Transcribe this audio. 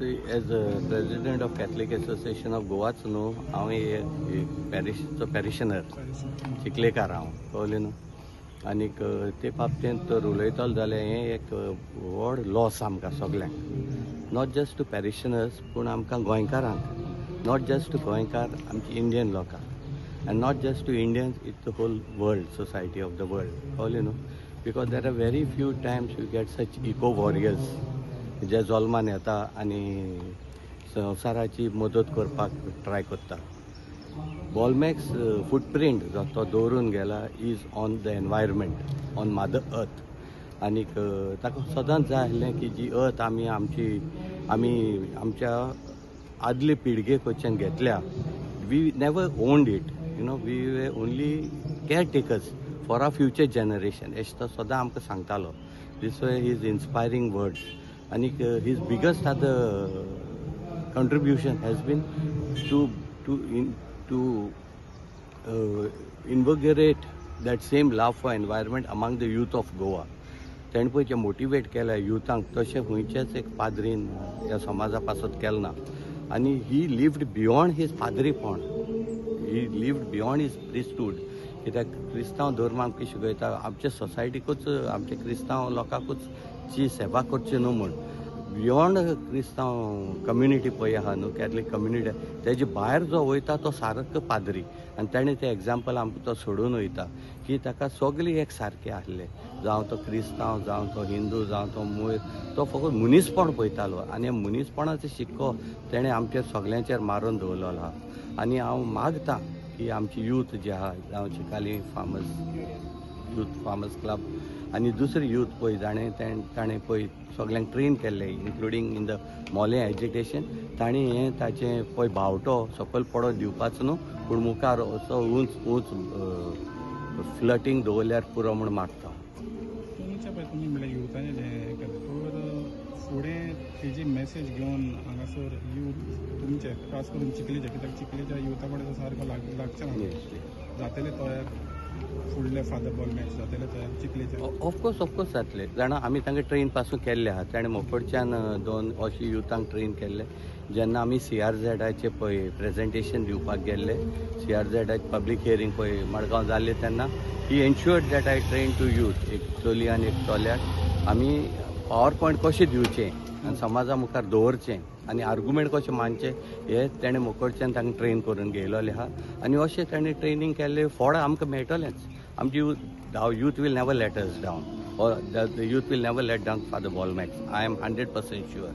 Age a president of Catholic association of गोवाच न्हू हांव पॅरिशचो पॅरिशनर चिखलेकार हांव कळ्ळें न्हू. आनीक ते बाबतींत तर उलयतलो जाल्यार हें एक व्हड लॉस आमकां सगल्यांक, नॉट जस्ट टू पॅरिशनर्स पूण आमकां गोंयकारांक, नॉट जस्ट टू गोंयकार आमची इंडियन लोकांक, and not just to Indians, it's the whole world society of the world कळ्ळें न्हू. Because there are very few times you get such eco warriors जे जल्मान येता आनी संवसाराची मदत करपाक ट्राय करता. बॉलमॅक्स फुटप्रिंट जो तो दवरून गेला is on the environment, on mother earth. आनीक ताका सदांच जाय आसलें की जी अर्थ आमी आमच्या आदले पिळगे कडच्यान घेतल्या, we never owned it, you know, we were only caretakers for our future generation, अशें तो सदां आमकां सांगतालो. These were his inspiring words. आनीक हीज बिगस्ट आतां contribution has been to invigorate that same love for environment among the youth of Goa. ताणें पळय जे मोटिवेट केल्या युथांक तशें खंयचेच एक पाद्रीन ह्या समाजा पासत केलें ना. आनी ही लिव्ड बियॉन्ड हीज पाद्रीपण, he lived beyond his priesthood. कित्याक क्रिस्तांव धर्म आमकां शिकयता आमच्या सोसायटीकूच, आमच्या क्रिस्तांव लोकांकूच ची सेवा करची न्हू म्हूण. बियॉन्ड क्रिस्तांव कम्युनिटी पळय आहा न्हू, कॅथलीक कम्युनिटी, तेजे भायर जो वयता तो सारको पाद्री. आनी ताणें तें एग्जाम्पल आमकां तो सोडून वयता की ताका सगळीं एक सारकें आसलें, जावं तो क्रिस्तांव, जावं तो हिंदू, जावं तो मूळ, तो फकत मनीसपण पळयतालो. आनी मनीसपणाचो शिक्को तेणें आमच्या सगळ्यांचेर मारून दवरलेलो आहा. आनी हांव मागतां की आमची यूथ जे आहा, जावं चिकाली फार्मर्स क्लब आनी दुसरी यूथ पळय ताणें पळय सगळ्यांक ट्रेन केल्लें, including in the Mollem education. ताणें ताचें पळय भावटो सकयल पडोवन दिवपाचो न्हू, पूण मुखार असो उंच फ्लटींग दवरल्यार पुरो म्हूण मागता. तुमी म्हणल्यार युथाचें जें केलें तर फुडें तेजी मॅसेज घेवन हांगासर यूथ तुमचे खास करून चिखलेचे, कित्याक चिखलेच्या युथा कडेन सारको लागचें ना जातलें तयार फुडले फादर बॉलमॅक्स जातले तयार चिखलेचे. ऑफकोर्स जातले, जाणा आमी तांकां ट्रेन पासून केल्ले आहा. ताणें मोकडच्यान 2 अशी युथांक ट्रेन केल्ले. जेन्ना आमी CRZचे पळय प्रेजेंटेशन दिवपाक गेल्ले, CRZ पब्लीक हियरींग पळय मडगांव जाल्ले, तेन्ना he ensured that I train two youth, एक चली आनी एक चल्याक आमी पावर पॉयंट कशें दिवचें आनी समाजा मुखार दवरचें आनी आर्ग्युमेंट कशें मांडचें हे ताणें मोकडच्यान तांकां ट्रेन करून घेयलोलें आहा. आनी अशें ताणें ट्रेनींग केल्लें फळ आमकां मेळटलेंच. आमची youth will never let us down, or the youth will never let down Father Ballmacks. I am 100% sure.